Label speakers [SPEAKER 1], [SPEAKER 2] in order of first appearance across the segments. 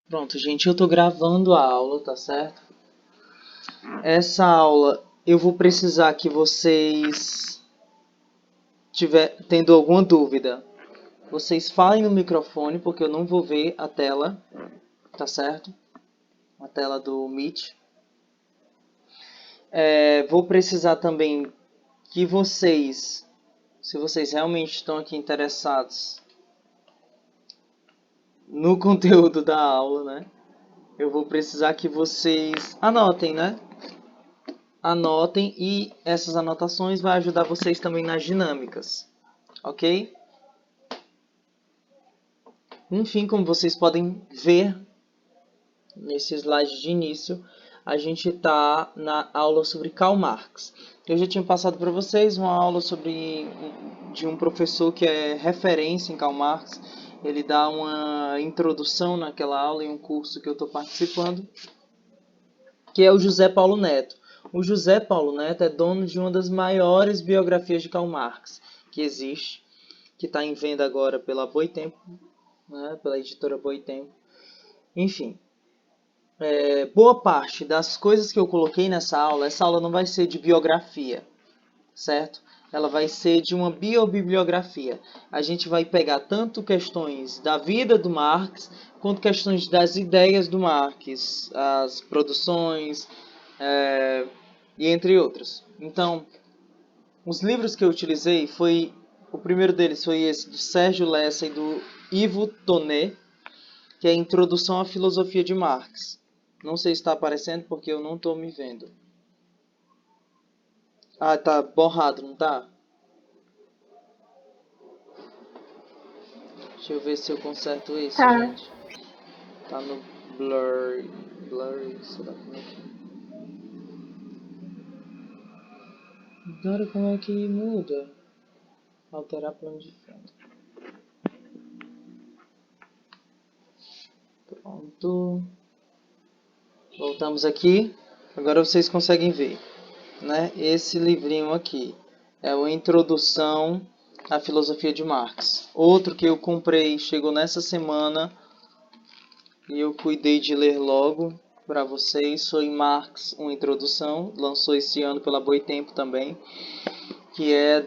[SPEAKER 1] Pronto, gente, eu tô gravando a aula, tá certo? Essa aula eu vou precisar que vocês tendo alguma dúvida, vocês falem no microfone, porque eu não vou ver a tela, tá certo? A tela do Meet. Vou precisar também que vocês, se vocês realmente estão aqui interessados no conteúdo da aula, né? Eu vou precisar que vocês anotem, né? Anotem e essas anotações vão ajudar vocês também nas dinâmicas, ok? Enfim, como vocês podem ver nesse slide de início, a gente está na aula sobre Karl Marx. Eu já tinha passado para vocês uma aula de um professor que é referência em Karl Marx. Ele dá uma introdução naquela aula em um curso que eu estou participando, que é o José Paulo Neto. O José Paulo Neto é dono de uma das maiores biografias de Karl Marx que existe, que está em venda agora pela Boitempo, né, pela editora Boitempo. Enfim, boa parte das coisas que eu coloquei nessa aula, essa aula não vai ser de biografia, certo? Ela vai ser de uma biobibliografia. A gente vai pegar tanto questões da vida do Marx, quanto questões das ideias do Marx, as produções, e entre outros. Então, os livros que eu utilizei o primeiro deles foi esse do Sérgio Lessa e do Ivo Tonet, que é a Introdução à Filosofia de Marx. Não sei se está aparecendo porque eu não estou me vendo. Ah, tá borrado, não tá? Deixa eu ver se eu conserto isso,
[SPEAKER 2] Tá.
[SPEAKER 1] gente. Tá no blur. Blur, será como é que... Agora como é que muda? Alterar plano de fundo. Pronto. Voltamos aqui. Agora vocês conseguem ver, né? Esse livrinho aqui é uma introdução à filosofia de Marx. Outro que eu comprei, chegou nessa semana e eu cuidei de ler logo para vocês. Foi Marx, uma introdução, lançou esse ano pela Boitempo também, que é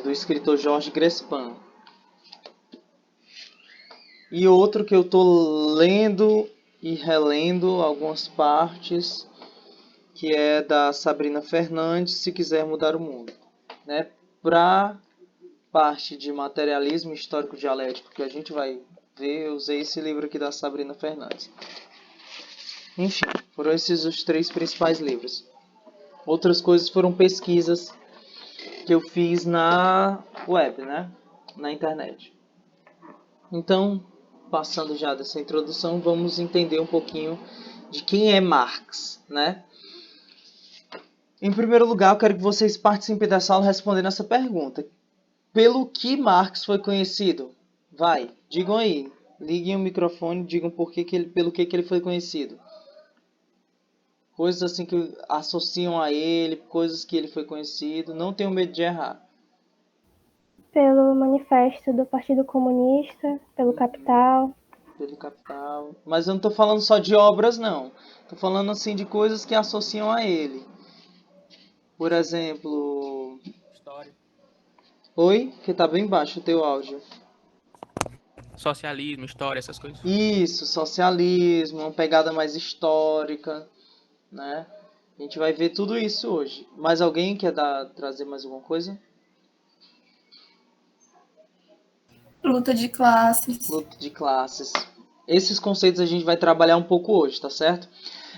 [SPEAKER 1] do escritor Jorge Grespan. E outro que eu estou lendo e relendo algumas partes, que é da Sabrina Fernandes, Se Quiser Mudar o Mundo. Né? Para parte de materialismo histórico dialético que a gente vai ver, eu usei esse livro aqui da Sabrina Fernandes. Enfim, foram esses os 3 principais livros. Outras coisas foram pesquisas que eu fiz na web, né? Na internet. Então, passando já dessa introdução, vamos entender um pouquinho de quem é Marx, né? Em primeiro lugar, eu quero que vocês participem dessa aula respondendo essa pergunta. Pelo que Marx foi conhecido? Vai, digam aí. Liguem o microfone e digam pelo que ele foi conhecido. Coisas assim que associam a ele, coisas que ele foi conhecido. Não tenham medo de errar.
[SPEAKER 2] Pelo manifesto do Partido Comunista, pelo Capital.
[SPEAKER 1] Pelo Capital. Mas eu não estou falando só de obras, não. Estou falando assim de coisas que associam a ele. Por exemplo...
[SPEAKER 3] História.
[SPEAKER 1] Oi? Que está bem baixo o teu áudio.
[SPEAKER 3] Socialismo, história, essas coisas.
[SPEAKER 1] Isso, socialismo, uma pegada mais histórica, né? A gente vai ver tudo isso hoje. Mais alguém quer trazer mais alguma coisa?
[SPEAKER 4] Luta de classes.
[SPEAKER 1] Luta de classes. Esses conceitos a gente vai trabalhar um pouco hoje, tá certo?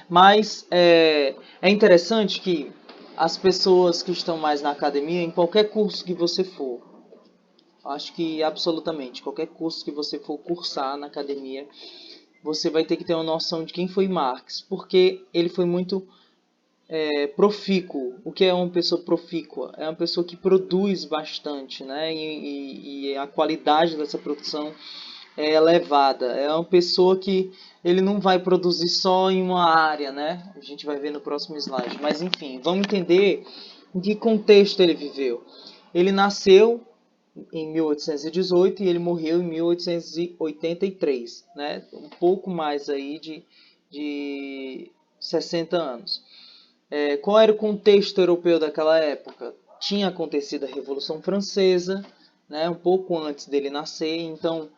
[SPEAKER 1] Mas é interessante que as pessoas que estão mais na academia, em qualquer curso que você for, acho que absolutamente, qualquer curso que você for cursar na academia, você vai ter que ter uma noção de quem foi Marx, porque ele foi muito profícuo. O que é uma pessoa profícua? É uma pessoa que produz bastante, né? E a qualidade dessa produção é elevada. É uma pessoa que ele não vai produzir só em uma área, né? A gente vai ver no próximo slide. Mas enfim, vamos entender em que contexto ele viveu. Ele nasceu em 1818 e ele morreu em 1883, né? Um pouco mais aí de 60 anos. Qual era o contexto europeu daquela época? Tinha acontecido a Revolução Francesa, né? Um pouco antes dele nascer, então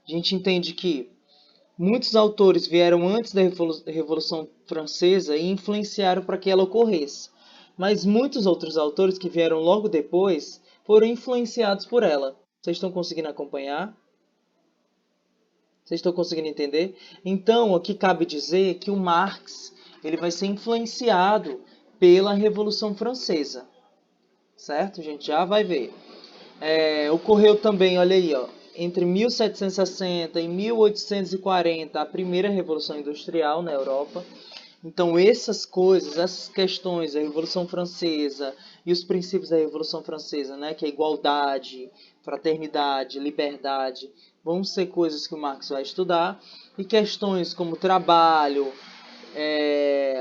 [SPEAKER 1] a gente entende que muitos autores vieram antes da Revolução Francesa e influenciaram para que ela ocorresse. Mas muitos outros autores que vieram logo depois foram influenciados por ela. Vocês estão conseguindo acompanhar? Vocês estão conseguindo entender? Então, aqui cabe dizer que o Marx ele vai ser influenciado pela Revolução Francesa. Certo? A gente já vai ver. Ocorreu também, olha aí, ó, entre 1760 e 1840, a primeira Revolução Industrial na Europa. Então, essas coisas, essas questões, a Revolução Francesa e os princípios da Revolução Francesa, né, que é igualdade, fraternidade, liberdade, vão ser coisas que o Marx vai estudar. E questões como trabalho,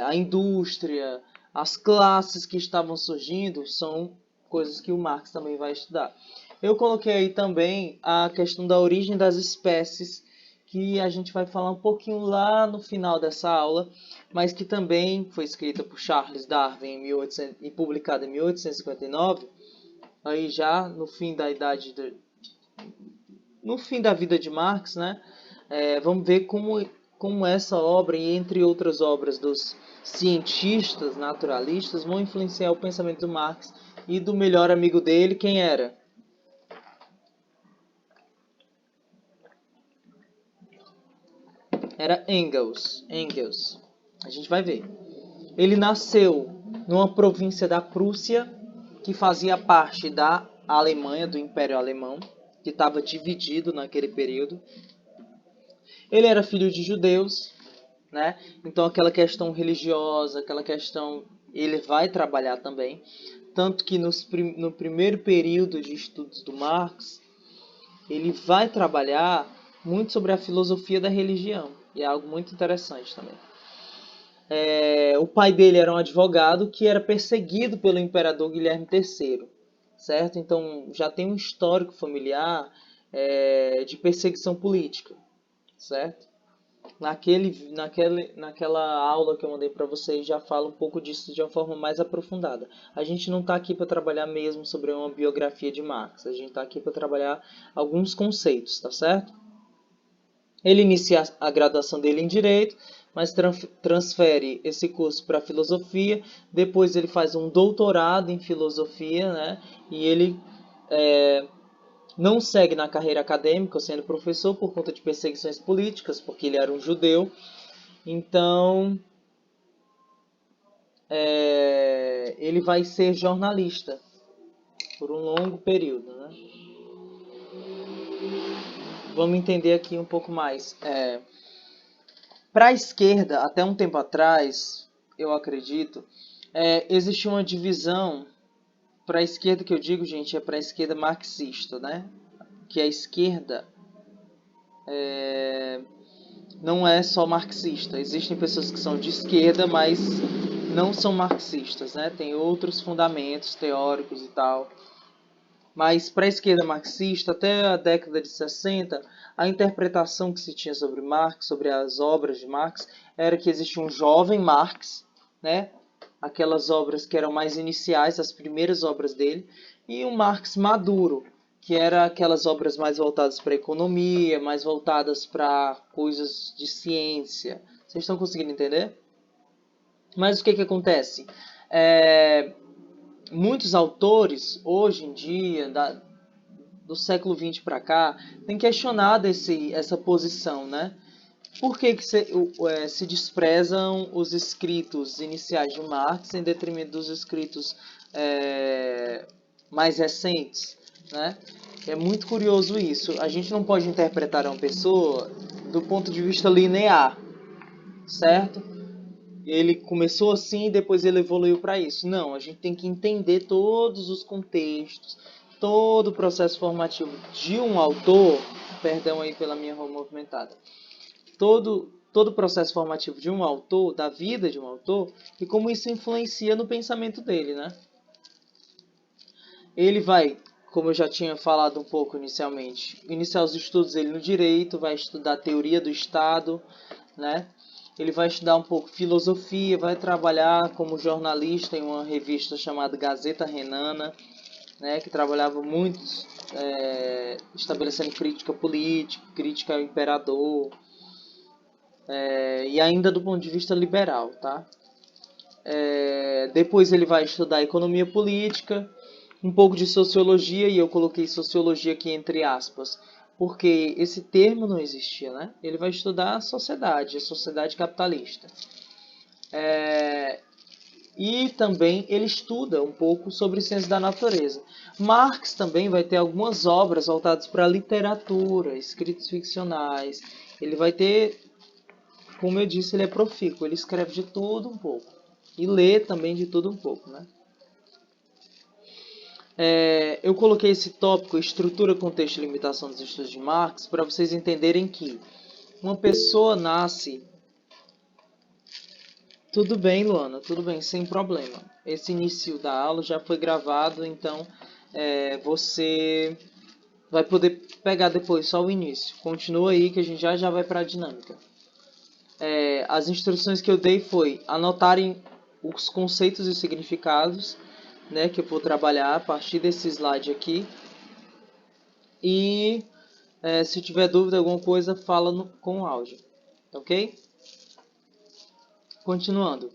[SPEAKER 1] a indústria, as classes que estavam surgindo, são coisas que o Marx também vai estudar. Eu coloquei aí também a questão da origem das espécies, que a gente vai falar um pouquinho lá no final dessa aula, mas que também foi escrita por Charles Darwin e publicada em 1859, aí já no fim no fim da vida de Marx, né? Vamos ver como essa obra, e entre outras obras dos cientistas naturalistas, vão influenciar o pensamento do Marx e do melhor amigo dele, quem era? Era Engels. A gente vai ver. Ele nasceu numa província da Prússia, que fazia parte da Alemanha, do Império Alemão, que estava dividido naquele período. Ele era filho de judeus, né? Então aquela questão religiosa, aquela questão, ele vai trabalhar também. Tanto que no primeiro período de estudos do Marx, ele vai trabalhar muito sobre a filosofia da religião. E é algo muito interessante também. O pai dele era um advogado que era perseguido pelo imperador Guilherme III, certo? Então já tem um histórico familiar de perseguição política, certo? Naquela aula que eu mandei para vocês já fala um pouco disso de uma forma mais aprofundada. A gente não está aqui para trabalhar mesmo sobre uma biografia de Marx, a gente está aqui para trabalhar alguns conceitos, tá certo? Ele inicia a graduação dele em Direito, mas transfere esse curso para Filosofia. Depois ele faz um doutorado em Filosofia, né? E ele não segue na carreira acadêmica, sendo professor, por conta de perseguições políticas, porque ele era um judeu. Então, ele vai ser jornalista por um longo período, né? Vamos entender aqui um pouco mais. Para a esquerda, até um tempo atrás, eu acredito, existia uma divisão. Para a esquerda que eu digo, gente, é para a esquerda marxista, né? Que a esquerda não é só marxista. Existem pessoas que são de esquerda, mas não são marxistas, né? Tem outros fundamentos teóricos e tal. Mas para a esquerda marxista, até a década de 60, a interpretação que se tinha sobre Marx, sobre as obras de Marx, era que existia um jovem Marx, né? Aquelas obras que eram mais iniciais, as primeiras obras dele, e um Marx maduro, que era aquelas obras mais voltadas para a economia, mais voltadas para coisas de ciência. Vocês estão conseguindo entender? Mas o que acontece? Muitos autores, hoje em dia, do século XX para cá, têm questionado essa posição, né? Por que se desprezam os escritos iniciais de Marx em detrimento dos escritos mais recentes, né? É muito curioso isso. A gente não pode interpretar uma pessoa do ponto de vista linear, certo? Ele começou assim e depois ele evoluiu para isso. Não, a gente tem que entender todos os contextos, todo o processo formativo de um autor, perdão aí pela minha rua movimentada, todo o processo formativo de um autor, da vida de um autor, e como isso influencia no pensamento dele, né? Ele vai como eu já tinha falado um pouco inicialmente, iniciar os estudos dele no direito, vai estudar teoria do Estado, né? Ele vai estudar um pouco filosofia, vai trabalhar como jornalista em uma revista chamada Gazeta Renana, né? Que trabalhava muito estabelecendo crítica política, crítica ao imperador, e ainda do ponto de vista liberal, tá? Depois ele vai estudar economia política, um pouco de sociologia, e eu coloquei sociologia aqui entre aspas, porque esse termo não existia, né? Ele vai estudar a sociedade capitalista. E também ele estuda um pouco sobre ciência da natureza. Marx também vai ter algumas obras voltadas para a literatura, escritos ficcionais. Ele vai ter, como eu disse, ele é profícuo, ele escreve de tudo um pouco. E lê também de tudo um pouco, né? Eu coloquei esse tópico, estrutura, contexto e limitação dos estudos de Marx, para vocês entenderem que uma pessoa nasce... Tudo bem, Luana, tudo bem, sem problema. Esse início da aula já foi gravado, então você vai poder pegar depois só o início. Continua aí que a gente já vai para a dinâmica. As instruções que eu dei foi anotarem os conceitos e os significados, né, que eu vou trabalhar a partir desse slide aqui. E se tiver dúvida, alguma coisa, fala com o áudio. Ok? Continuando.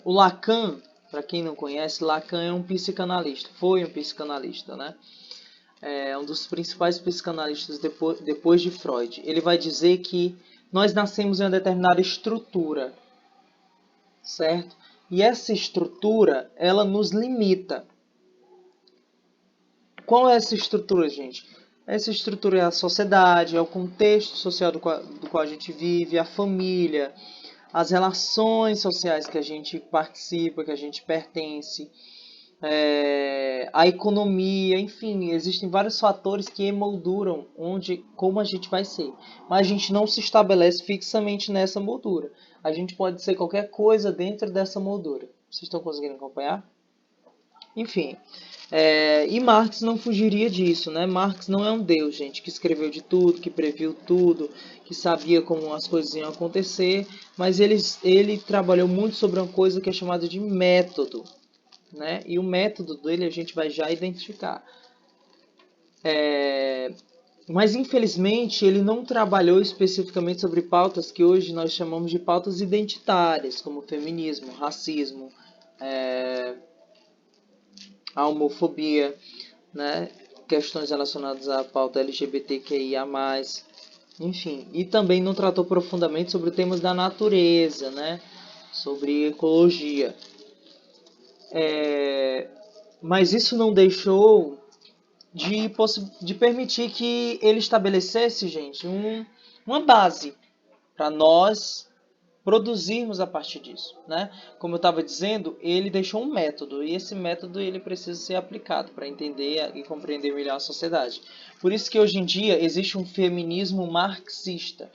[SPEAKER 1] O Lacan, para quem não conhece, Lacan é um psicanalista. Foi um psicanalista, né? É um dos principais psicanalistas depois de Freud. Ele vai dizer que nós nascemos em uma determinada estrutura, certo? E essa estrutura, ela nos limita. Qual é essa estrutura, gente? Essa estrutura é a sociedade, é o contexto social do qual a gente vive, a família, as relações sociais que a gente participa, que a gente pertence, a economia, enfim, existem vários fatores que emolduram como a gente vai ser. Mas a gente não se estabelece fixamente nessa moldura. A gente pode ser qualquer coisa dentro dessa moldura. Vocês estão conseguindo acompanhar? Enfim, e Marx não fugiria disso, né? Marx não é um deus, gente, que escreveu de tudo, que previu tudo, que sabia como as coisas iam acontecer, mas ele trabalhou muito sobre uma coisa que é chamada de método, né? E o método dele a gente vai já identificar. Mas infelizmente ele não trabalhou especificamente sobre pautas que hoje nós chamamos de pautas identitárias, como feminismo, racismo, a homofobia, né? Questões relacionadas à pauta LGBTQIA+, enfim. E também não tratou profundamente sobre temas da natureza, né? Sobre ecologia. Mas isso não deixou de permitir que ele estabelecesse, gente, uma base para nós produzirmos a partir disso, né? Como eu estava dizendo, ele deixou um método, e esse método ele precisa ser aplicado para entender e compreender melhor a sociedade. Por isso que hoje em dia existe um feminismo marxista,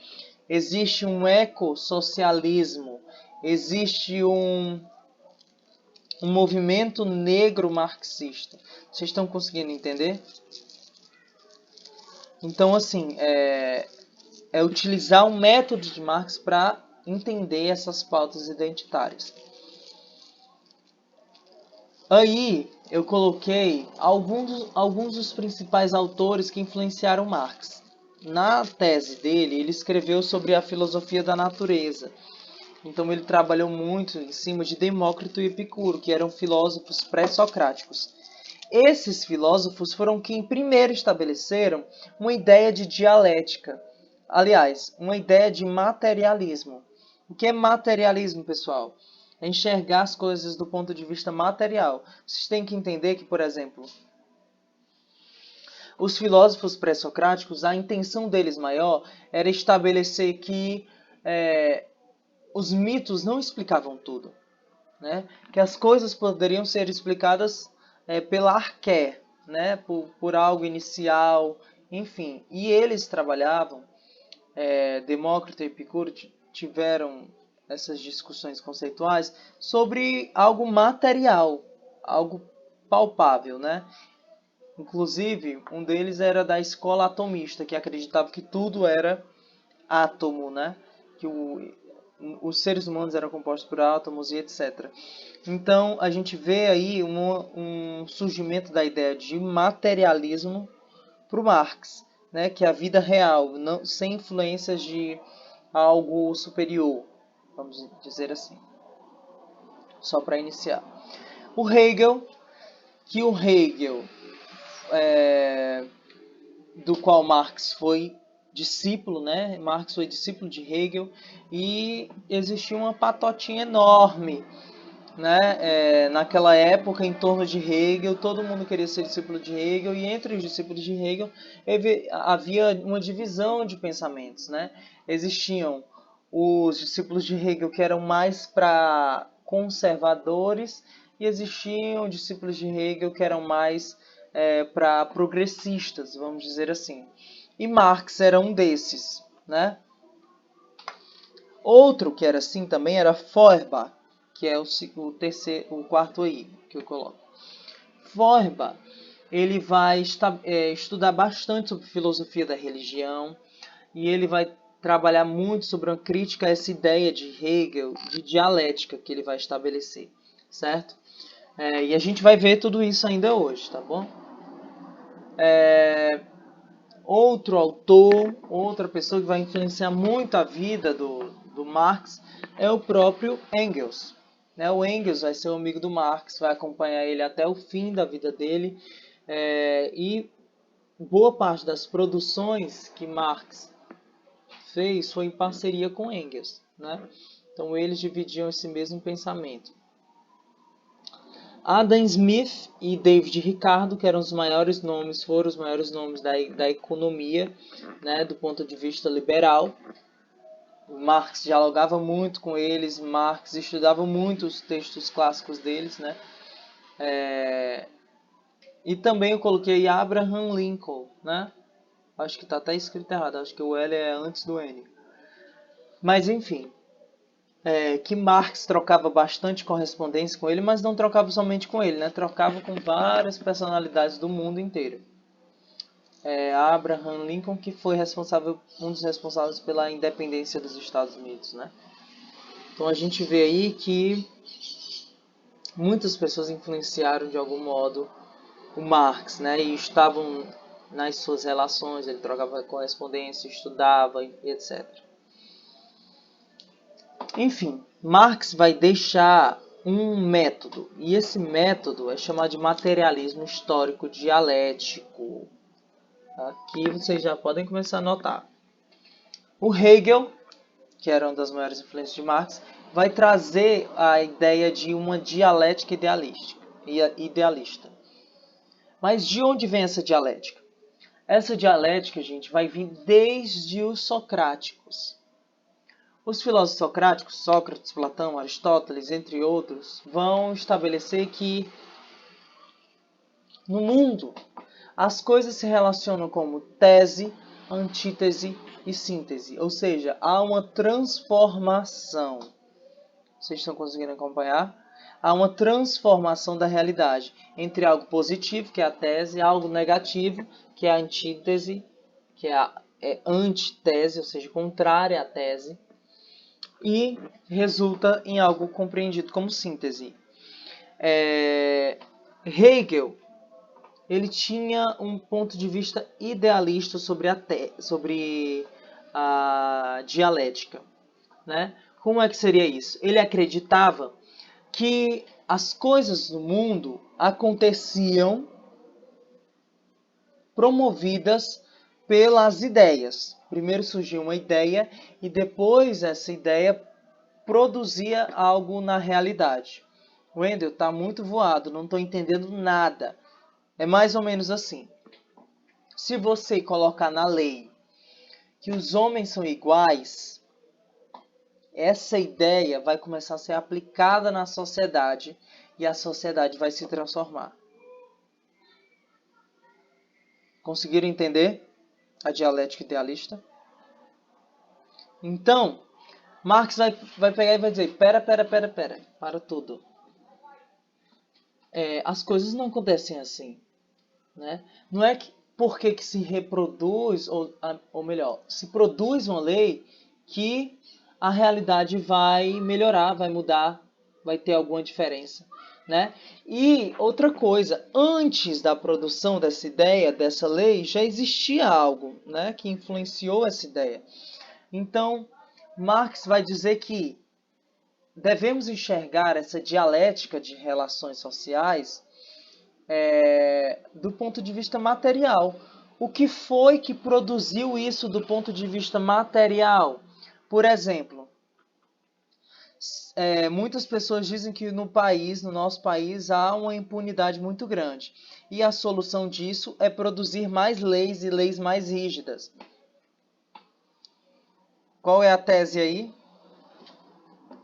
[SPEAKER 1] existe um ecossocialismo, existe um movimento negro marxista. Vocês estão conseguindo entender? Então, assim, é utilizar um método de Marx para entender essas pautas identitárias. Aí eu coloquei alguns dos principais autores que influenciaram Marx. Na tese dele, ele escreveu sobre a filosofia da natureza. Então ele trabalhou muito em cima de Demócrito e Epicuro, que eram filósofos pré-socráticos. Esses filósofos foram quem primeiro estabeleceram uma ideia de dialética. Aliás, uma ideia de materialismo. O que é materialismo, pessoal? É enxergar as coisas do ponto de vista material. Vocês têm que entender que, por exemplo, os filósofos pré-socráticos, a intenção deles maior era estabelecer que os mitos não explicavam tudo, né? Que as coisas poderiam ser explicadas pela arqué, né? Por algo inicial, enfim. E eles trabalhavam, Demócrito e Epicuro tiveram essas discussões conceituais sobre algo material, algo palpável, né? Inclusive, um deles era da escola atomista, que acreditava que tudo era átomo, né? Que os seres humanos eram compostos por átomos e etc. Então, a gente vê aí um surgimento da ideia de materialismo para o Marx, né? Que é a vida real, não, sem influências de algo superior, vamos dizer assim. Só para iniciar. O Hegel, do qual Marx foi discípulo, né? Marx foi discípulo de Hegel e existia uma patotinha enorme, né? Naquela época, em torno de Hegel, todo mundo queria ser discípulo de Hegel e entre os discípulos de Hegel havia uma divisão de pensamentos, né? Existiam os discípulos de Hegel que eram mais para conservadores e existiam discípulos de Hegel que eram mais para progressistas, vamos dizer assim. E Marx era um desses, né? Outro que era assim também era Feuerbach, que é o quarto aí que eu coloco. Feuerbach, ele vai estudar bastante sobre filosofia da religião e ele vai trabalhar muito sobre uma crítica a essa ideia de Hegel, de dialética que ele vai estabelecer, certo? E a gente vai ver tudo isso ainda hoje, tá bom? Outro autor, outra pessoa que vai influenciar muito a vida do Marx é o próprio Engels. O Engels vai ser um amigo do Marx, vai acompanhar ele até o fim da vida dele e boa parte das produções que Marx fez foi em parceria com Engels, né? Então eles dividiam esse mesmo pensamento. Adam Smith e David Ricardo, que eram os maiores nomes, foram os maiores nomes da economia, né, do ponto de vista liberal. Marx dialogava muito com eles, Marx estudava muito os textos clássicos deles, né? E também eu coloquei Abraham Lincoln, né? Acho que está até escrito errado, acho que o L é antes do N. Mas enfim, que Marx trocava bastante correspondência com ele, mas não trocava somente com ele, né? Trocava com várias personalidades do mundo inteiro. Abraham Lincoln, que foi um dos responsáveis pela independência dos Estados Unidos, né? Então a gente vê aí que muitas pessoas influenciaram de algum modo o Marx, né? E estavam nas suas relações, ele trocava correspondência, estudava e etc. Enfim, Marx vai deixar um método, e esse método é chamado de materialismo histórico dialético. Aqui vocês já podem começar a notar. O Hegel, que era uma das maiores influências de Marx, vai trazer a ideia de uma dialética idealista. Mas de onde vem essa dialética? Essa dialética, gente, vai vir desde os socráticos. Os filósofos socráticos, Sócrates, Platão, Aristóteles, entre outros, vão estabelecer que no mundo as coisas se relacionam como tese, antítese e síntese. Ou seja, há uma transformação. Vocês estão conseguindo acompanhar? Há uma transformação da realidade entre algo positivo, que é a tese, e algo negativo, que é a antítese, que é a antitese, ou seja, contrária à tese, e resulta em algo compreendido como síntese. Hegel, ele tinha um ponto de vista idealista sobre a dialética, né? Como é que seria isso? Ele acreditava que as coisas no mundo aconteciam promovidas pelas ideias. Primeiro surgiu uma ideia e depois essa ideia produzia algo na realidade. Wendel, está muito voado, não estou entendendo nada. É mais ou menos assim. Se você colocar na lei que os homens são iguais, essa ideia vai começar a ser aplicada na sociedade e a sociedade vai se transformar. Conseguiram entender a dialética idealista? Então, Marx vai pegar e vai dizer, pera, para tudo. As coisas não acontecem assim. né? Não é que porque que se reproduz, ou melhor, se produz uma lei que a realidade vai melhorar, vai mudar, vai ter alguma diferença, né? E outra coisa, antes da produção dessa ideia, dessa lei, já existia algo, né, que influenciou essa ideia. Então, Marx vai dizer que devemos enxergar essa dialética de relações sociais do ponto de vista material. O que foi que produziu isso do ponto de vista material? Por exemplo, muitas pessoas dizem que no nosso país, há uma impunidade muito grande. E a solução disso é produzir mais leis e leis mais rígidas. Qual é a tese aí?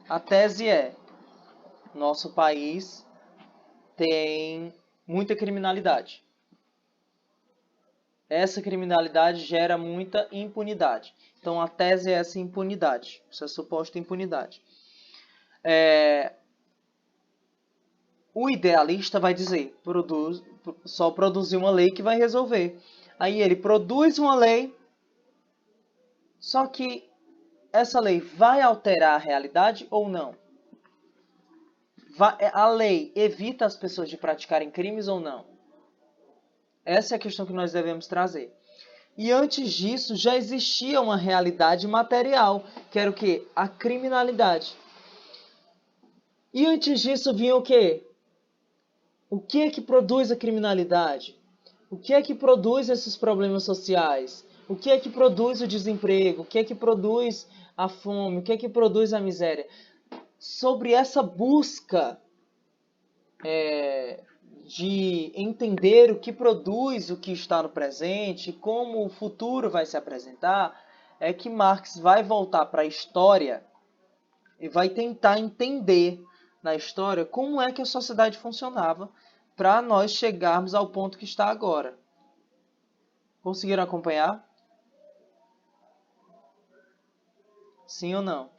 [SPEAKER 1] A tese é: nosso país tem muita criminalidade. Essa criminalidade gera muita impunidade. Então a tese é essa impunidade, essa suposta impunidade. O idealista vai dizer, só produzir uma lei que vai resolver. Aí ele produz uma lei, só que essa lei vai alterar a realidade ou não? A lei evita as pessoas de praticarem crimes ou não? Essa é a questão que nós devemos trazer. E antes disso, já existia uma realidade material, que era o quê? A criminalidade. E antes disso vinha o quê? O que é que produz a criminalidade? O que é que produz esses problemas sociais? O que é que produz o desemprego? O que é que produz a fome? O que é que produz a miséria? Sobre essa busca de entender o que produz o que está no presente, como o futuro vai se apresentar, é que Marx vai voltar para a história e vai tentar entender na história como é que a sociedade funcionava para nós chegarmos ao ponto que está agora. Conseguiram acompanhar? Sim ou não?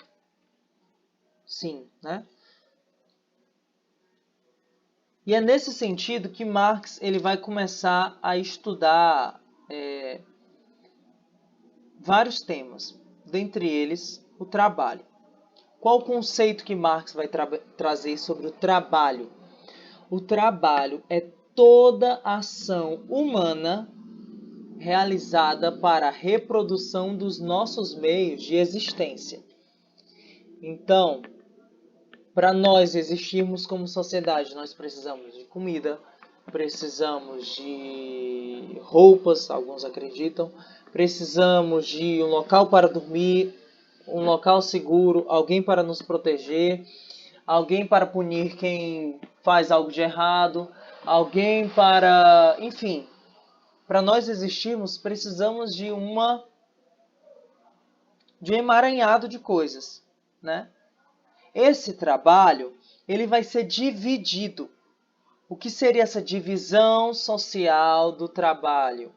[SPEAKER 1] Sim, né? E é nesse sentido que Marx ele vai começar a estudar vários temas, dentre eles o trabalho. Qual o conceito que Marx vai trazer sobre o trabalho? O trabalho é toda ação humana realizada para a reprodução dos nossos meios de existência. Então, para nós existirmos como sociedade, nós precisamos de comida, precisamos de roupas, alguns acreditam, precisamos de um local para dormir, um local seguro, alguém para nos proteger, alguém para punir quem faz algo de errado, alguém para... Enfim, para nós existirmos, precisamos de um emaranhado de coisas, né? Esse trabalho, ele vai ser dividido. O que seria essa divisão social do trabalho?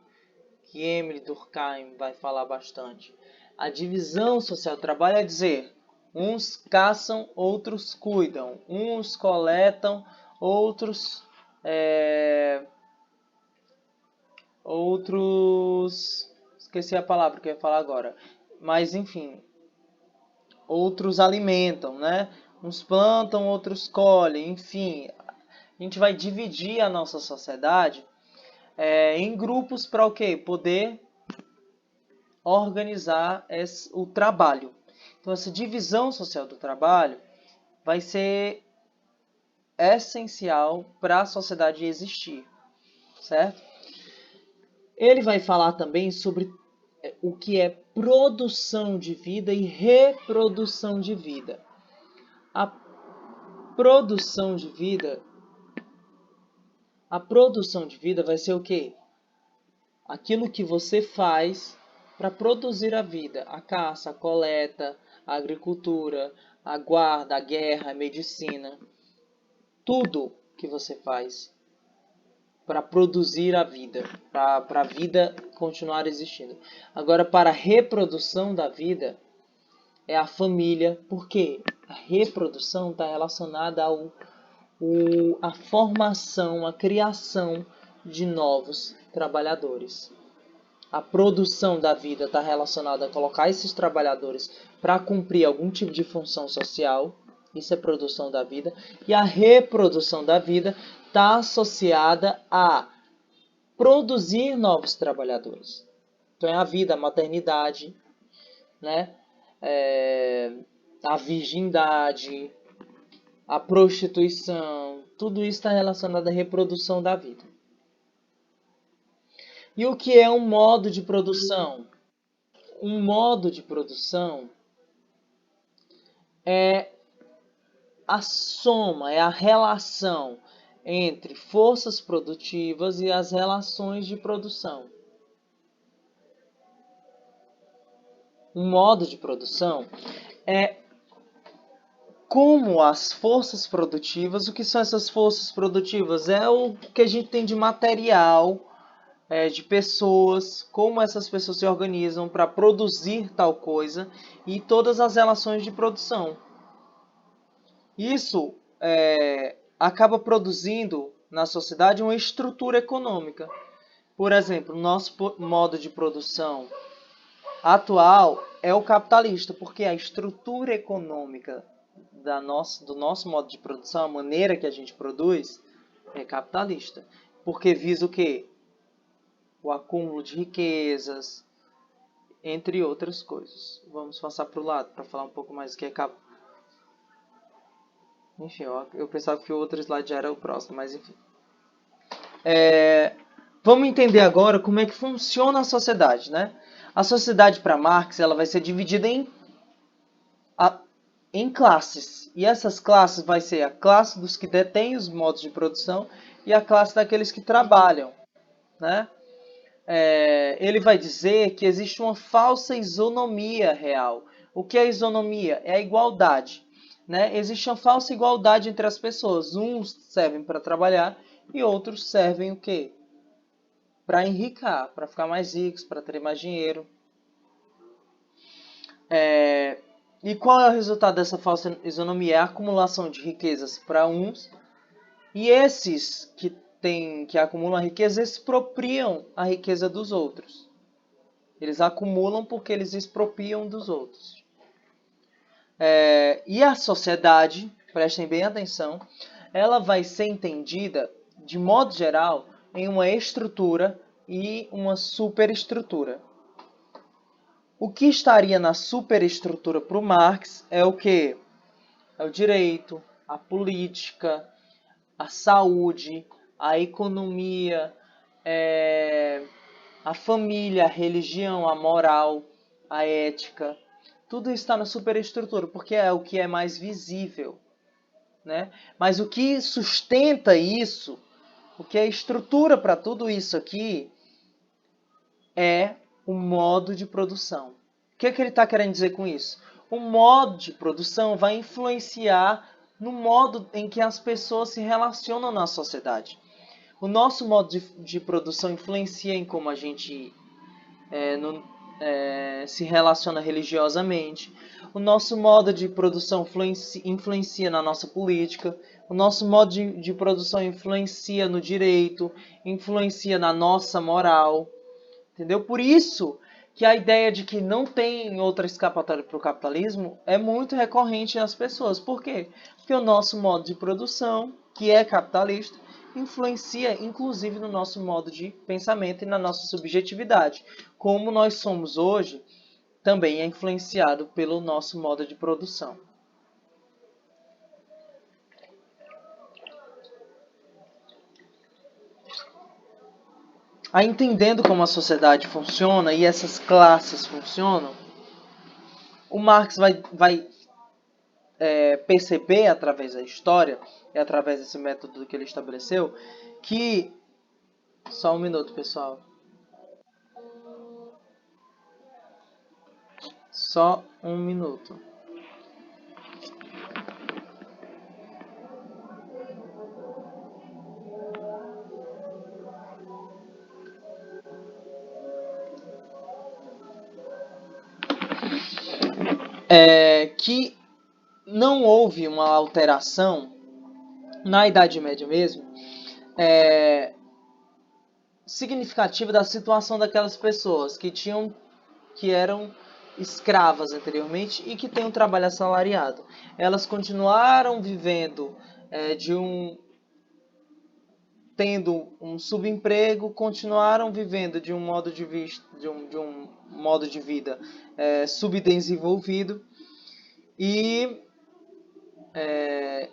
[SPEAKER 1] Que Emile Durkheim vai falar bastante. A divisão social do trabalho é dizer, uns caçam, outros cuidam. Uns coletam, outros... Esqueci a palavra que eu ia falar agora. Mas, enfim... Outros alimentam, né? Uns plantam, outros colhem, enfim. A gente vai dividir a nossa sociedade em grupos para o quê? Poder organizar o trabalho. Então, essa divisão social do trabalho vai ser essencial para a sociedade existir, certo? Ele vai falar também sobre o que é produção de vida e reprodução de vida. A produção de vida vai ser o quê? Aquilo que você faz para produzir a vida. A caça, a coleta, a agricultura, a guarda, a guerra, a medicina. Tudo que você faz para produzir a vida, para a vida continuar existindo. Agora, para a reprodução da vida, é a família, porque a reprodução está relacionada à formação, à criação de novos trabalhadores. A produção da vida está relacionada a colocar esses trabalhadores para cumprir algum tipo de função social. Isso é produção da vida. E a reprodução da vida está associada a produzir novos trabalhadores. Então é a vida, a maternidade, né? A virgindade, a prostituição. Tudo isso está relacionado à reprodução da vida. E o que é um modo de produção? Um modo de produção é a soma, é a relação entre forças produtivas e as relações de produção. Um modo de produção é como as forças produtivas, o que são essas forças produtivas? É o que a gente tem de material, de pessoas, como essas pessoas se organizam para produzir tal coisa e todas as relações de produção. Isso acaba produzindo na sociedade uma estrutura econômica. Por exemplo, nosso modo de produção atual é o capitalista, porque a estrutura econômica do nosso modo de produção, a maneira que a gente produz, é capitalista. Porque visa o quê? O acúmulo de riquezas, entre outras coisas. Vamos passar para o lado para falar um pouco mais do que é capital. Enfim, eu pensava que o outro slide já era o próximo, mas enfim. Vamos entender agora como é que funciona a sociedade, né? A sociedade para Marx ela vai ser dividida em classes. E essas classes vai ser a classe dos que detêm os modos de produção e a classe daqueles que trabalham, né? Ele vai dizer que existe uma falsa isonomia real. O que é isonomia? É a igualdade. Né? Existe uma falsa igualdade entre as pessoas. Uns servem para trabalhar e outros servem o quê? Para enricar, para ficar mais ricos, para ter mais dinheiro. E qual é o resultado dessa falsa isonomia? É a acumulação de riquezas para uns e esses que acumulam a riqueza expropriam a riqueza dos outros. Eles acumulam porque eles expropriam dos outros. E a sociedade, prestem bem atenção, ela vai ser entendida, de modo geral, em uma estrutura e uma superestrutura. O que estaria na superestrutura para o Marx é o quê? É o direito, a política, a saúde, a economia, a família, a religião, a moral, a ética. Tudo está na superestrutura, porque é o que é mais visível. Né? Mas o que sustenta isso, o que é estrutura para tudo isso aqui, é o modo de produção. O que ele está querendo dizer com isso? O modo de produção vai influenciar no modo em que as pessoas se relacionam na sociedade. O nosso modo de produção influencia em como a gente se relaciona religiosamente. O nosso modo de produção influencia na nossa política. O nosso modo de produção influencia no direito, influencia na nossa moral. Entendeu? Por isso que a ideia de que não tem outra escapatória para o capitalismo é muito recorrente nas pessoas. Por quê? Porque o nosso modo de produção, que é capitalista, influencia inclusive no nosso modo de pensamento e na nossa subjetividade. Como nós somos hoje, também é influenciado pelo nosso modo de produção. Aí, entendendo como a sociedade funciona e essas classes funcionam, o Marx vai perceber através da história e através desse método que ele estabeleceu que... Só um minuto, pessoal. Só um minuto. Que não houve uma alteração na Idade Média mesmo, significativa da situação daquelas pessoas que eram escravas anteriormente e que têm um trabalho assalariado. Elas continuaram vivendo tendo um subemprego, continuaram vivendo de um modo de vida subdesenvolvido, e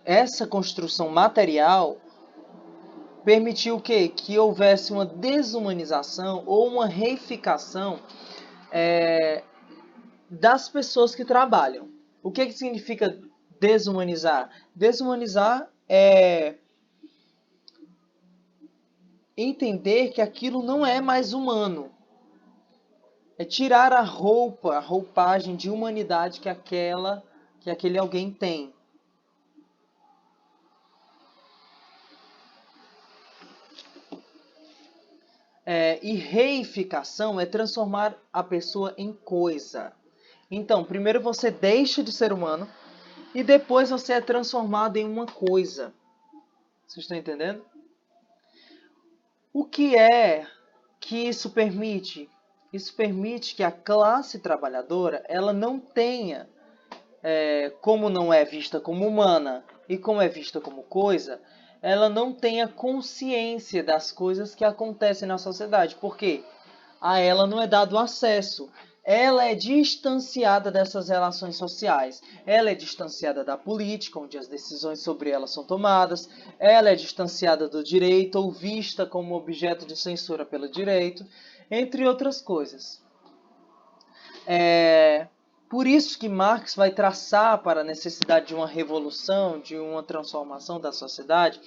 [SPEAKER 1] essa construção material permitiu o quê? Que houvesse uma desumanização ou uma reificação das pessoas que trabalham. O que significa desumanizar? Desumanizar é entender que aquilo não é mais humano. É tirar a roupagem de humanidade que aquele alguém tem. E reificação é transformar a pessoa em coisa. Então, primeiro você deixa de ser humano e depois você é transformado em uma coisa. Vocês estão entendendo? O que é que isso permite? Isso permite que a classe trabalhadora ela não tenha, como não é vista como humana e como é vista como coisa, ela não tenha consciência das coisas que acontecem na sociedade. Por quê? A ela não é dado acesso. Ela é distanciada dessas relações sociais. Ela é distanciada da política, onde as decisões sobre ela são tomadas. Ela é distanciada do direito, ou vista como objeto de censura pelo direito, entre outras coisas. Por isso que Marx vai traçar para a necessidade de uma revolução, de uma transformação da sociedade,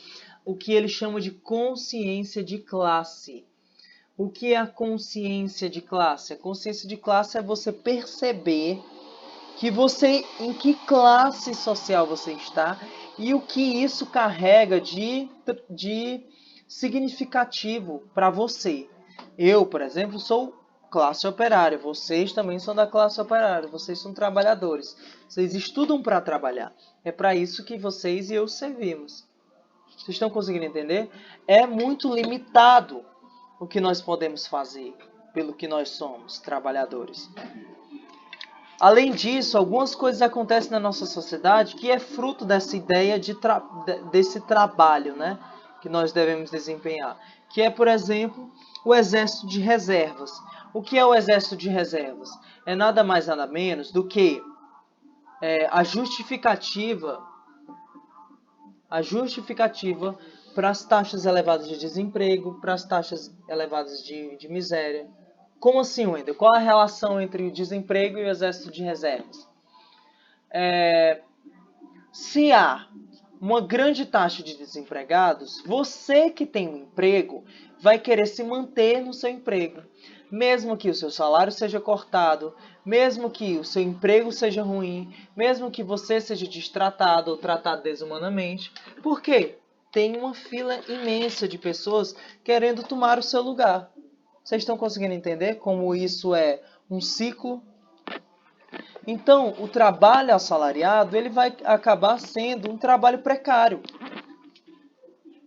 [SPEAKER 1] o que ele chama de consciência de classe. O que é a consciência de classe? A consciência de classe é você perceber em que classe social você está e o que isso carrega de significativo para você. Eu, por exemplo, sou classe operária. Vocês também são da classe operária. Vocês são trabalhadores. Vocês estudam para trabalhar. É para isso que vocês e eu servimos. Vocês estão conseguindo entender? É muito limitado o que nós podemos fazer pelo que nós somos, trabalhadores. Além disso, algumas coisas acontecem na nossa sociedade que é fruto dessa ideia desse trabalho, né, que nós devemos desempenhar. Que é, por exemplo, o exército de reservas. O que é o exército de reservas? É nada mais nada menos do que a justificativa para as taxas elevadas de desemprego, para as taxas elevadas de miséria. Como assim, Wendel? Qual a relação entre o desemprego e o exército de reservas? Se há uma grande taxa de desempregados, você que tem um emprego vai querer se manter no seu emprego. Mesmo que o seu salário seja cortado, mesmo que o seu emprego seja ruim, mesmo que você seja destratado ou tratado desumanamente. Por quê? Tem uma fila imensa de pessoas querendo tomar o seu lugar. Vocês estão conseguindo entender como isso é um ciclo? Então, o trabalho assalariado ele vai acabar sendo um trabalho precário,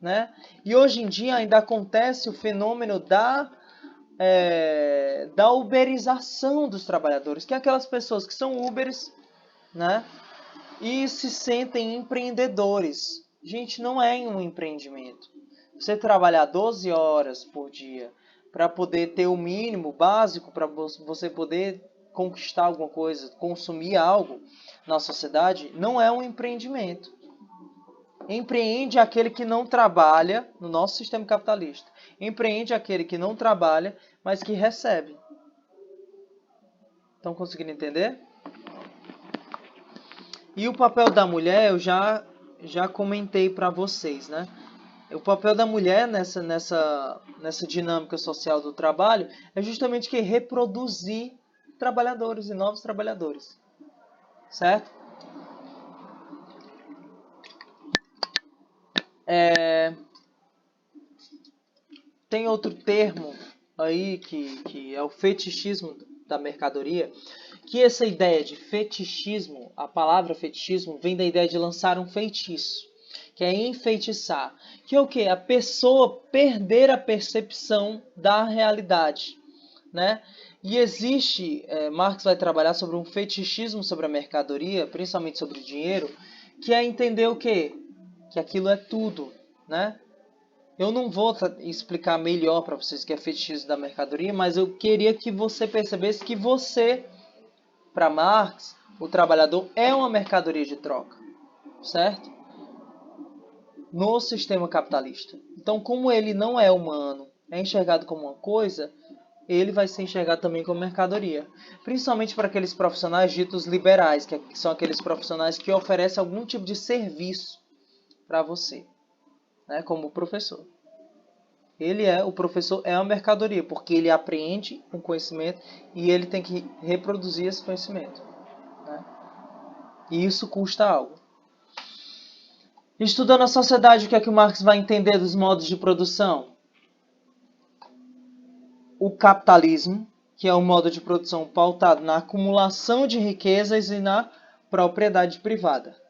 [SPEAKER 1] né? E hoje em dia ainda acontece o fenômeno da uberização dos trabalhadores, que é aquelas pessoas que são Uberes, né? E se sentem empreendedores. Gente, não é um empreendimento. Você trabalhar 12 horas por dia para poder ter o mínimo básico, para você poder conquistar alguma coisa, consumir algo na sociedade, não é um empreendimento. Empreende aquele que não trabalha no nosso sistema capitalista. Empreende aquele que não trabalha, mas que recebe. Estão conseguindo entender? E o papel da mulher eu já comentei para vocês, né? O papel da mulher nessa dinâmica social do trabalho é justamente que reproduzir trabalhadores e novos trabalhadores. Certo? Tem outro termo aí que é o fetichismo da mercadoria, que essa ideia de fetichismo, a palavra fetichismo vem da ideia de lançar um feitiço. que é enfeitiçar, que é o quê? A pessoa perder a percepção da realidade, né? E existe, Marx vai trabalhar sobre um fetichismo sobre a mercadoria, principalmente sobre o dinheiro, que é entender o quê? Que aquilo é tudo, né? Eu não vou explicar melhor para vocês o que é fetichismo da mercadoria, mas eu queria que você percebesse que você, para Marx, o trabalhador é uma mercadoria de troca, certo? No sistema capitalista. Então, como ele não é humano, é enxergado como uma coisa, ele vai ser enxergado também como mercadoria. Principalmente para aqueles profissionais ditos liberais, que são aqueles profissionais que oferecem algum tipo de serviço para você, né? Como o professor. O professor é uma mercadoria, porque ele apreende um conhecimento e ele tem que reproduzir esse conhecimento, né? E isso custa algo. Estudando a sociedade, o que é que o Marx vai entender dos modos de produção? O capitalismo, que é um modo de produção pautado na acumulação de riquezas e na propriedade privada.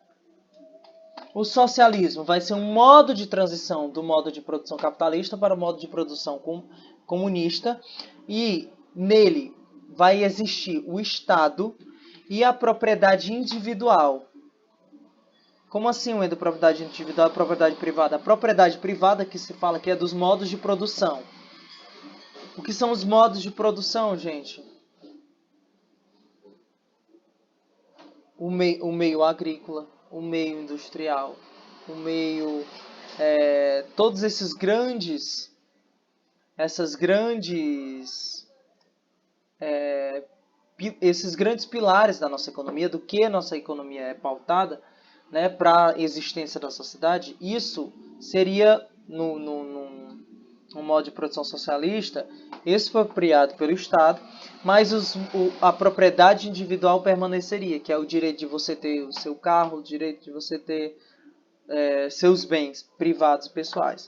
[SPEAKER 1] O socialismo vai ser um modo de transição do modo de produção capitalista para o modo de produção comunista, e nele vai existir o Estado e a propriedade individual. Como assim, Wendel, propriedade individual e propriedade privada? A propriedade privada que se fala aqui é dos modos de produção. O que são os modos de produção, gente? O meio agrícola, o meio industrial, o meio... todos esses grandes pilares da nossa economia, do que a nossa economia é pautada, né, para a existência da sociedade, isso seria, no modo de produção socialista, expropriado pelo Estado, mas a propriedade individual permaneceria, que é o direito de você ter o seu carro, o direito de você ter seus bens privados pessoais.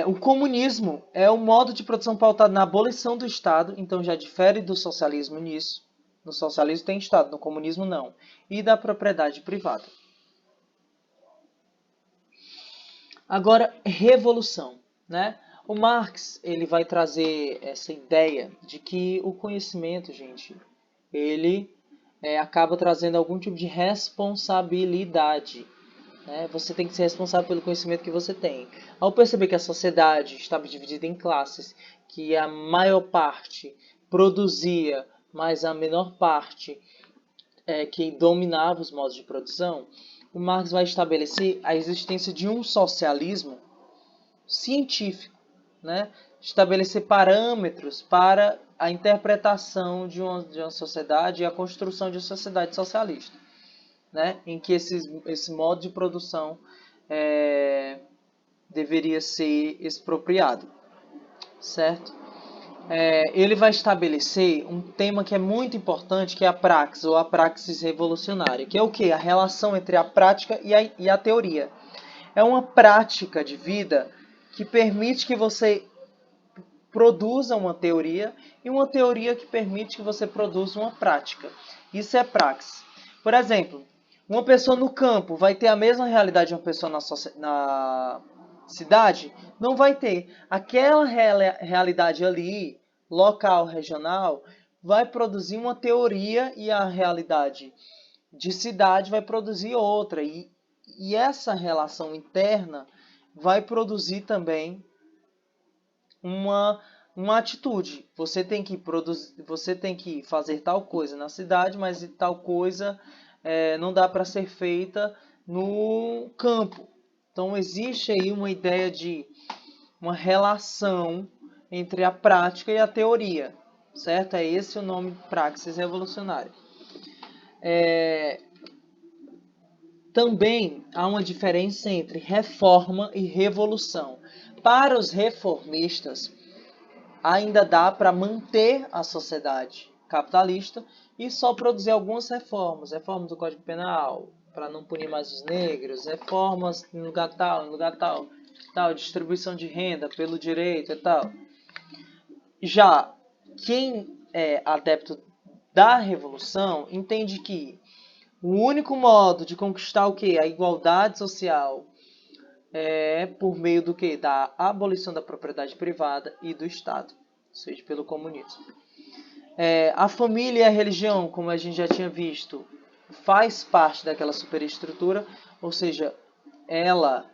[SPEAKER 1] O comunismo é o modo de produção pautado na abolição do Estado, então já difere do socialismo nisso. No socialismo tem Estado, no comunismo não. E da propriedade privada. Agora, revolução, né? O Marx, ele vai trazer essa ideia de que o conhecimento, gente, ele acaba trazendo algum tipo de responsabilidade. Você tem que ser responsável pelo conhecimento que você tem. Ao perceber que a sociedade estava dividida em classes, que a maior parte produzia, mas a menor parte que dominava os modos de produção, o Marx vai estabelecer a existência de um socialismo científico, né? Estabelecer parâmetros para a interpretação de uma sociedade e a construção de uma sociedade socialista, né? Em que esse modo de produção deveria ser expropriado, certo? Ele vai estabelecer um tema que é muito importante, que é a praxis, ou a praxis revolucionária, que é o quê? A relação entre a prática e a teoria. É uma prática de vida que permite que você produza uma teoria e uma teoria que permite que você produza uma prática. Isso é praxis. Por exemplo, uma pessoa no campo vai ter a mesma realidade de uma pessoa na cidade? Não vai ter. Aquela realidade ali, local, regional, vai produzir uma teoria e a realidade de cidade vai produzir outra. E essa relação interna vai produzir também uma atitude. Você tem que fazer tal coisa na cidade, mas tal coisa não dá para ser feita no campo. Então existe aí uma ideia de uma relação entre a prática e a teoria, certo? É esse o nome de praxis revolucionária. Também há uma diferença entre reforma e revolução. Para os reformistas, ainda dá para manter a sociedade capitalista e só produzir algumas reformas. Reformas do Código Penal, para não punir mais os negros, reformas no lugar tal, distribuição de renda pelo direito e tal. Já quem é adepto da revolução entende que O único modo de conquistar o quê? A igualdade social é por meio do quê? Da abolição da propriedade privada e do Estado, ou seja, pelo comunismo. A família e a religião, como a gente já tinha visto, faz parte daquela superestrutura, ou seja, ela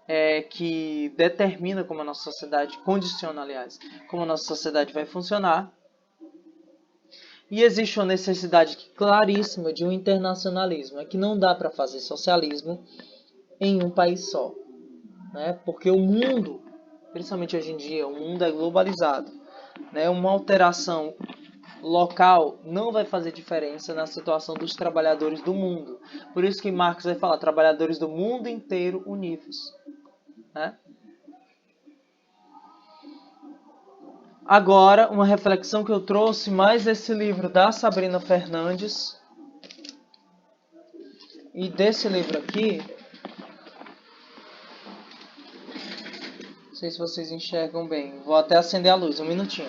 [SPEAKER 1] é que determina como a nossa sociedade, condiciona, aliás, como a nossa sociedade vai funcionar. E existe uma necessidade claríssima de um internacionalismo. É que não dá para fazer socialismo em um país só, né? Porque o mundo, principalmente hoje em dia, o mundo é globalizado, né? Uma alteração local não vai fazer diferença na situação dos trabalhadores do mundo. Por isso que Marx vai falar, trabalhadores do mundo inteiro unidos, né? Agora, uma reflexão que eu trouxe mais desse livro da Sabrina Fernandes e desse livro aqui. Não sei se vocês enxergam bem. Vou até acender a luz, um minutinho.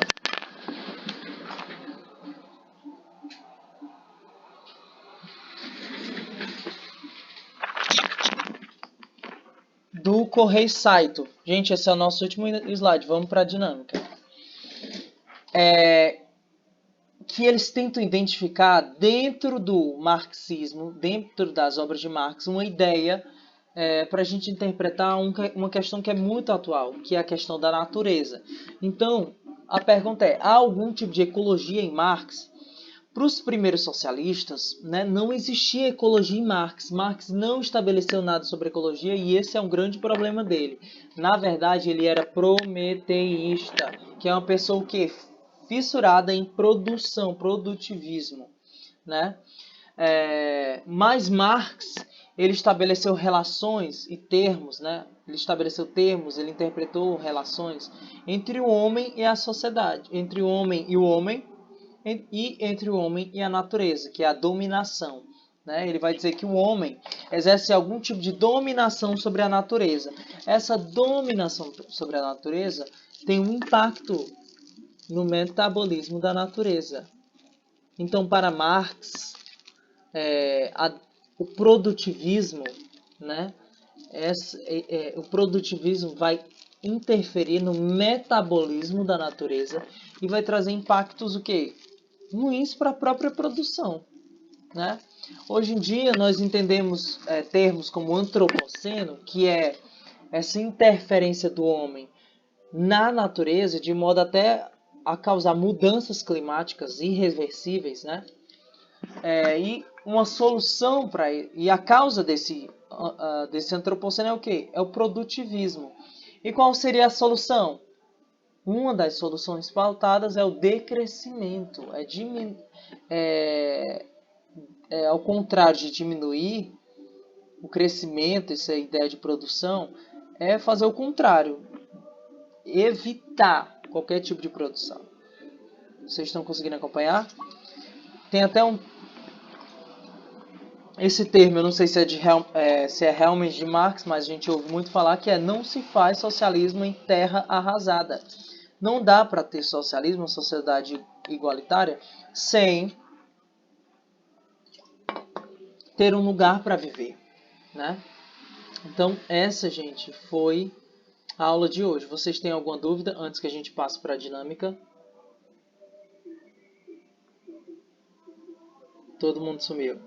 [SPEAKER 1] Do Kohei Saito. Gente, esse é o nosso último slide. Vamos para a dinâmica. Que eles tentam identificar dentro do marxismo, dentro das obras de Marx, uma ideia para a gente interpretar uma questão que é muito atual, que é a questão da natureza. Então, a pergunta é, há algum tipo de ecologia em Marx? Para os primeiros socialistas, né, não existia ecologia em Marx. Marx não estabeleceu nada sobre ecologia e esse é um grande problema dele. Na verdade, ele era prometeísta, que é uma pessoa que fissurada em produção, produtivismo, né? Mas Marx, ele estabeleceu relações e termos, né? Ele estabeleceu termos, ele interpretou relações entre o homem e a sociedade, entre o homem e o homem, e entre o homem e a natureza, que é a dominação. Né? Ele vai dizer que o homem exerce algum tipo de dominação sobre a natureza. Essa dominação sobre a natureza tem um impacto no metabolismo da natureza. Então, para Marx, o produtivismo, né? O produtivismo vai interferir no metabolismo da natureza e vai trazer impactos o quê? Ruins para a própria produção, né? Hoje em dia nós entendemos termos como antropoceno, que é essa interferência do homem na natureza de modo até a causar mudanças climáticas irreversíveis, né? E uma solução para e a causa desse antropoceno é o quê? É o produtivismo. E qual seria a solução? Uma das soluções pautadas é o decrescimento, ao contrário de diminuir o crescimento, essa ideia de produção, é fazer o contrário, evitar qualquer tipo de produção. Vocês estão conseguindo acompanhar? Tem até esse termo, eu não sei se é realmente de Marx, mas a gente ouve muito falar que não se faz socialismo em terra arrasada. Não dá para ter socialismo, uma sociedade igualitária, sem ter um lugar para viver, né? Então, essa, gente, foi a aula de hoje. Vocês têm alguma dúvida antes que a gente passe para a dinâmica? Todo mundo sumiu.